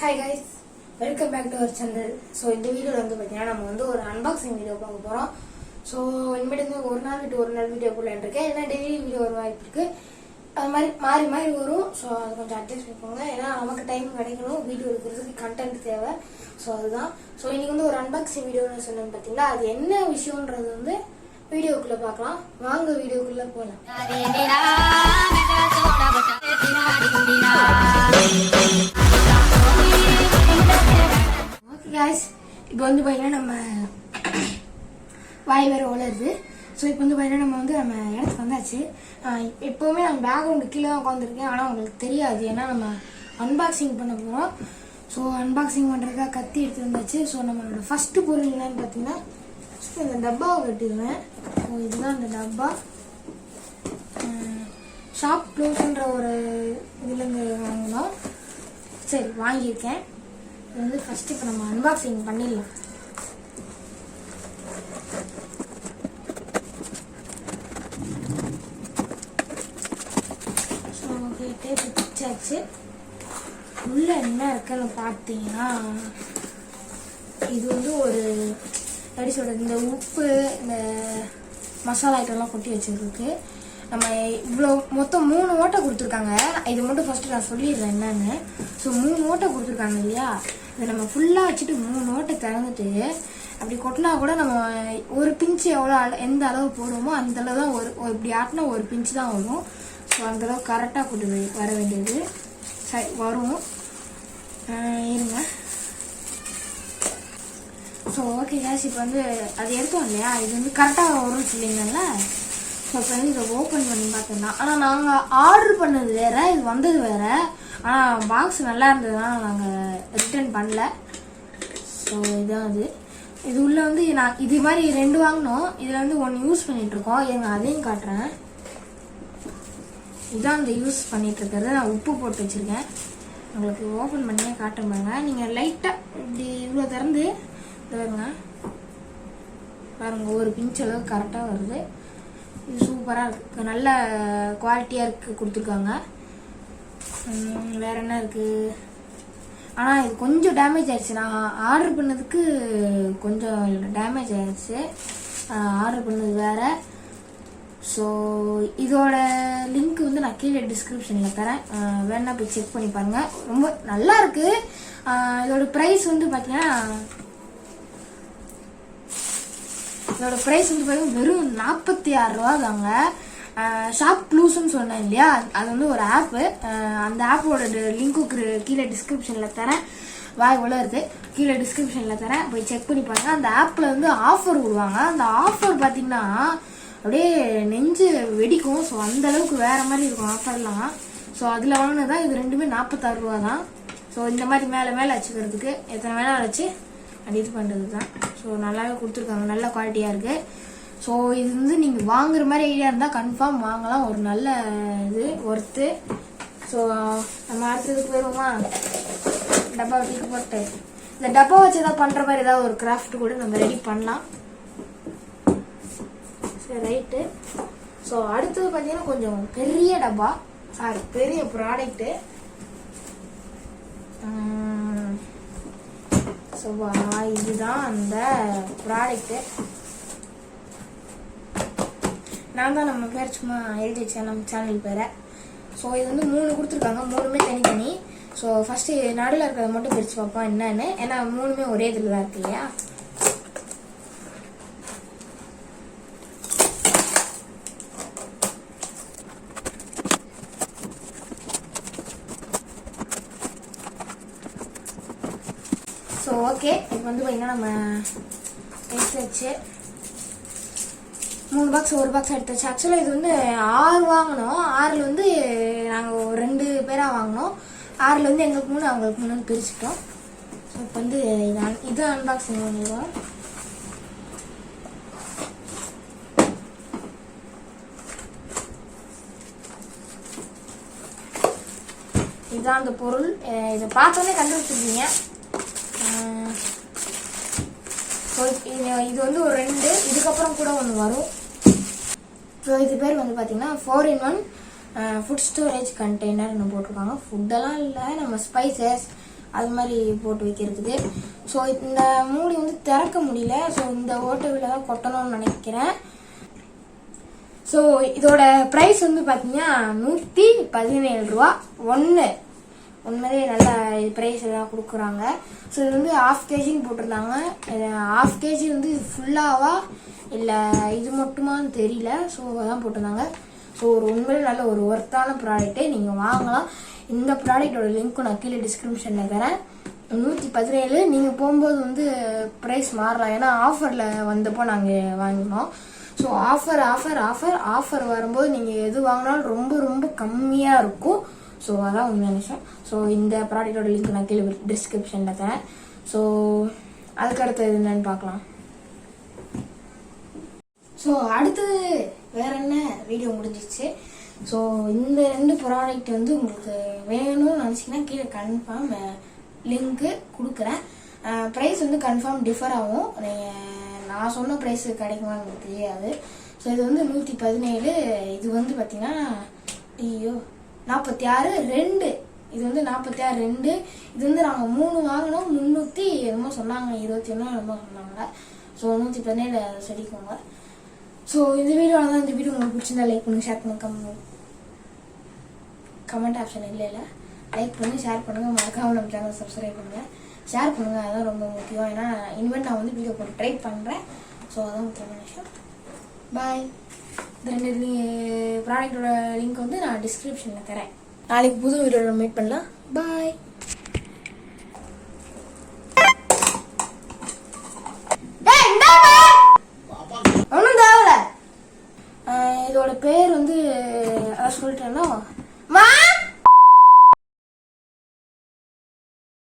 Hi guys, welcome back to our channel. So இந்த வீடியோல வந்து பாத்தீங்கன்னா நம்ம வந்து ஒரு அன்பாக்சிங் வீடியோ பார்க்க போறோம். So இனிமேட்டு ஒரு நாள் வீடியோ போடலாம்னு இருக்கேன். ஏன்னா டெய்லி வீடியோ வர வாய்ப்பு இருக்கு. அது மாதிரி மாறி வரும். ஸோ அது கொஞ்சம் அட்ஜஸ்ட் பண்ணிக்கோங்க. ஏன்னா நமக்கு டைம் கிடைக்கணும், வீடியோ எடுக்கிறதுக்கு கண்டென்ட் தேவை. ஸோ அதுதான். ஸோ இன்னைக்கு வந்து ஒரு அன்பாக்சிங் வீடியோன்னு சொன்னேன்னு பார்த்தீங்கன்னா அது என்ன விஷயம்ன்றது வந்து வீடியோக்குள்ள பார்க்கலாம். வாங்க வீடியோக்குள்ள போகலாம். ஓகே காய்ஸ், இப்போ வந்து பார்த்தீங்கன்னா நம்ம வாய் வேறு உலருது. ஸோ இப்போ வந்து பார்த்தீங்கன்னா நம்ம இடத்துக்கு வந்தாச்சு. எப்போவுமே நான் பேக்ரவுண்டு கீழே தான் உட்காந்துருக்கேன், ஆனால் உங்களுக்கு தெரியாது. ஏன்னா நம்ம அன்பாக்சிங் பண்ண போகிறோம். ஸோ அன்பாக்சிங் பண்ணுறதுக்காக கத்தி எடுத்து வந்தாச்சு. ஸோ நம்மளோட ஃபஸ்ட்டு பொருள் என்னன்னு பார்த்தீங்கன்னா ஃபஸ்ட்டு இந்த டப்பாவை கட்டிடுவேன். ஸோ இதுதான் இந்த டப்பா. ஷாப் க்ளோஸ்ன்ற ஒரு இதுலேருந்து வாங்கினோம். சரி, வாங்கியிருக்கேன். இது வந்து ஃபஸ்ட்டு இப்போ நம்ம அன்பாக்சிங் பண்ணிடலாம். ஸோ ஓகே, டேப் பிச்சாச்சு. உள்ள என்ன இருக்குன்னு பார்த்தீங்கன்னா இது வந்து ஒரு எப்படி சொல்கிறது, இந்த உப்பு, இந்த மசாலா ஐட்டம்லாம் கொட்டி வச்சுருக்கு. நம்ம இவ்வளோ மொத்தம் 3 ஓட்டை கொடுத்துருக்காங்க. இது மட்டும் ஃபஸ்ட்டு நான் சொல்லிடுறேன் என்னன்னு. ஸோ 3 ஓட்டை கொடுத்துருக்காங்க இல்லையா, இதை நம்ம ஃபுல்லாக வச்சுட்டு 3 ஓட்டை திறந்துட்டு அப்படி கொட்டினா கூட நம்ம ஒரு பிஞ்சு எந்த அளவு போடுவோமோ அந்த அளவு தான் இப்படி ஆட்டினா ஒரு பிஞ்சு தான் வரும். ஸோ அந்தளவு கரெக்டாக கொண்டு வர வேண்டியது வரும். இருங்க. ஸோ ஓகே கேஸ், இப்போ வந்து அது எடுத்தோம் இல்லையா, இது வந்து கரெக்டாக வரும்னு சொல்லிங்கல்ல. ஸோ இப்போ வந்து இதை ஓப்பன் பண்ணி பார்த்துக்கலாம். ஆனால் நாங்கள் ஆர்டர் பண்ணது வேறு, இது வந்தது வேறு. ஆனால் பாக்ஸ் நல்லா இருந்ததுனால நாங்கள் ரிட்டர்ன் பண்ணல. ஸோ இதுதான் இது உள்ளே வந்து நான் இது மாதிரி 2 வாங்கினோம். இதில் வந்து 1 யூஸ் பண்ணிகிட்ருக்கோம். எங்க அதையும் காட்டுறேன். இதுதான் இந்த யூஸ் பண்ணிகிட்ருக்கிறது. நான் உப்பு போட்டு வச்சுருக்கேன். உங்களுக்கு ஓப்பன் பண்ணியே காட்ட பாருங்க. நீங்கள் லைட்டாக இப்படி இவ்வளோ திறந்து பாருங்க, ஒரு பிஞ்ச் அளவுக்கு கரெக்டாக வருது. இது சூப்பராக இருக்குது, நல்ல குவாலிட்டியாக இருக்குது கொடுத்துருக்காங்க. வேறு என்ன இருக்குது, ஆனால் இது கொஞ்சம் டேமேஜ் ஆயிடுச்சு. நான் ஆர்டர் பண்ணதுக்கு கொஞ்சம் டேமேஜ் ஆயிடுச்சு. ஆர்டர் பண்ணது வேறு. ஸோ இதோட லிங்க் வந்து நான் கீழே டிஸ்கிரிப்ஷனில் தரேன், வேணா போய் செக் பண்ணி பாருங்கள். ரொம்ப நல்லா இருக்குது. இதோட ப்ரைஸ் வந்து பார்த்தீங்கன்னா வெறும் 46 ரூபா தாங்க. ஷாப் க்ளூஸ்ன்னு சொன்னேன் இல்லையா, அது வந்து ஒரு ஆப்பு. அந்த ஆப்போட லிங்க்கு கீழே டிஸ்கிரிப்ஷனில் தரேன். வாய் உலருது, கீழே டிஸ்கிரிப்ஷனில் தரேன், போய் செக் பண்ணி பாருங்க. அந்த ஆப்பில் வந்து ஆஃபர் விடுவாங்க. அந்த ஆஃபர் பார்த்தீங்கன்னா அப்படியே நெஞ்சு வெடிக்கும். ஸோ அந்த அளவுக்கு வேற மாதிரி இருக்கும் ஆஃபர்லாம். ஸோ அதில் வாங்கினதான் இது ரெண்டுமே 46 ரூபா தான். ஸோ இந்த மாதிரி மேலே வச்சுக்கிறதுக்கு எத்தனை வேணா வச்சு அது இது பண்ணுறது தான். ஸோ நல்லாவே கொடுத்துருக்காங்க, நல்ல குவாலிட்டியாக இருக்குது. ஸோ இது வந்து நீங்கள் வாங்குற மாதிரி ஐடியா இருந்தால் கன்ஃபார்ம் வாங்கலாம். ஒரு நல்ல இது ஒர்த்து. ஸோ நம்ம அடுத்ததுக்கு போயிடுவோமா, டப்பா வச்சுட்டு போட்டு இந்த டப்பா வச்சு ஏதாவது பண்ணுற மாதிரி ஏதாவது ஒரு கிராஃப்ட் கூட நம்ம ரெடி பண்ணலாம். சரி, ரைட்டு. ஸோ அடுத்தது பார்த்தீங்கன்னா கொஞ்சம் பெரிய டப்பா, பெரிய ப்ராடக்ட்டு. ஸோ இதுதான் அந்த ப்ராடக்ட்டு. நான் தான் நம்ம பேர் சும்மா எழுதி வச்சேன், நம்ம சேனல் பேரை. ஸோ இது வந்து 3 கொடுத்துருக்காங்க, 3மே தனித்தனி. ஸோ ஃபஸ்ட்டு நடுவில் இருக்கிறத மட்டும் பிரித்து பார்ப்போம் என்னன்னு. ஏன்னா 3மே ஒரே இதில் தான் இருக்கு இல்லையா. ஸோ ஓகே, இப்போ வந்து பார்த்தீங்கன்னா நம்ம எடுத்து வச்சு 3 பாக்ஸ், ஒரு பாக்ஸ் எடுத்து வச்சு. ஆக்சுவலாக இது வந்து 6 வாங்கினோம். 6ல் வந்து நாங்கள் 2 பேராக வாங்கினோம். 6ல் வந்து எங்களுக்கு 3 அவங்களுக்கு 3 பிரிச்சுட்டோம். ஸோ இப்போ வந்து இது அன்பாக்சிங் பண்ணிடுவோம். இதுதான் அந்த பொருள். இதை பார்த்தோன்னே கண்டுபிடிச்சிருக்கீங்க. இது வந்து ஒரு 2, இதுக்கப்புறம் கூட ஒன்று வரும். ஸோ இது பேர் வந்து பார்த்தீங்கன்னா 4-in-1 ஃபுட் ஸ்டோரேஜ் கண்டெய்னர்னு போட்டிருக்காங்க. ஃபுட்டெல்லாம் இல்லை, நம்ம ஸ்பைசஸ் அது மாதிரி போட்டு வைக்கிறதுக்கு. ஸோ இந்த மூடி வந்து திறக்க முடியல. ஸோ இந்த ஓட்டவில் தான் கொட்டணும்னு நினைக்கிறேன். ஸோ இதோட ப்ரைஸ் வந்து பார்த்தீங்கன்னா 117 ரூபா. உண்மையிலே நல்ல ப்ரைஸ் எல்லாம் கொடுக்குறாங்க. ஸோ இது வந்து 1/2 kgன்னு போட்டிருந்தாங்க. 1/2 kg வந்து ஃபுல்லாவா இல்லை இது மட்டுமான்னு தெரியல. ஸோ அதான் போட்டிருந்தாங்க. ஸோ உண்மையிலே நல்ல ஒரு ஒர்த்தான ப்ராடக்ட்டு, நீங்கள் வாங்கலாம். இந்த ப்ராடக்டோட லிங்க்கும் நான் கீழே டிஸ்கிரிப்ஷனில் தரேன். 117. நீங்கள் போகும்போது வந்து ப்ரைஸ் மாறலாம், ஏன்னா ஆஃபரில் வந்தப்போ நாங்கள் வாங்கினோம். ஸோ ஆஃபர் வரும்போது நீங்கள் எது வாங்கினாலும் ரொம்ப ரொம்ப கம்மியாக இருக்கும். ஸோ அதான் உண்மையான விஷயம். ஸோ இந்த ப்ராடக்டோட லிங்க் நான் கீழே டிஸ்கிரிப்ஷனில் தரேன். ஸோ அதுக்கடுத்தது என்னன்னு பார்க்கலாம். ஸோ அடுத்தது வேற என்ன, வீடியோ முடிஞ்சிச்சு. ஸோ இந்த 2 ப்ராடக்ட் வந்து உங்களுக்கு வேணும்னு நினச்சிங்கன்னா கீழே கன்ஃபார்ம் லிங்க்கு கொடுக்குறேன். ப்ரைஸ் வந்து கன்ஃபார்ம் டிஃபர் ஆகும். நான் சொன்ன ப்ரைஸ் கிடைக்குமான்னு எனக்கு தெரியாது. ஸோ இது வந்து 117. இது வந்து பார்த்தீங்கன்னா 46 இது வந்து 46 இது வந்து நாங்கள் 3 வாங்கினோம். 300 என்னமோ சொன்னாங்க, 21 என்னமோ சொன்னாங்க. ஸோ 117 சொல்லிக்கோங்க. ஸோ இந்த வீடியோ தான். இந்த வீடியோ உங்களுக்கு பிடிச்சிருந்தா லைக் பண்ணுங்க, ஷேர் பண்ணுங்க. கமெண்ட் ஆப்ஷன் இல்லை லைக் பண்ணி ஷேர் பண்ணுங்க. மறக்காம நம்ம சேனல் சப்ஸ்கிரைப் பண்ணுங்க, ஷேர் பண்ணுங்க. அதான் ரொம்ப முக்கியம். ஏன்னா இனிமேல் நான் வந்து வீடியோ போட்டு ட்ரை பண்ணுறேன். ஸோ அதான் முக்கியமான விஷயம். பாய். இந்த 2 ப்ராடக்டோட லிங்க் வந்து நான் டிஸ்கிரிப்ஷனில் தரேன். நாளைக்கு புது வீடியோவில் மீட் பண்ணலாம். பாய்.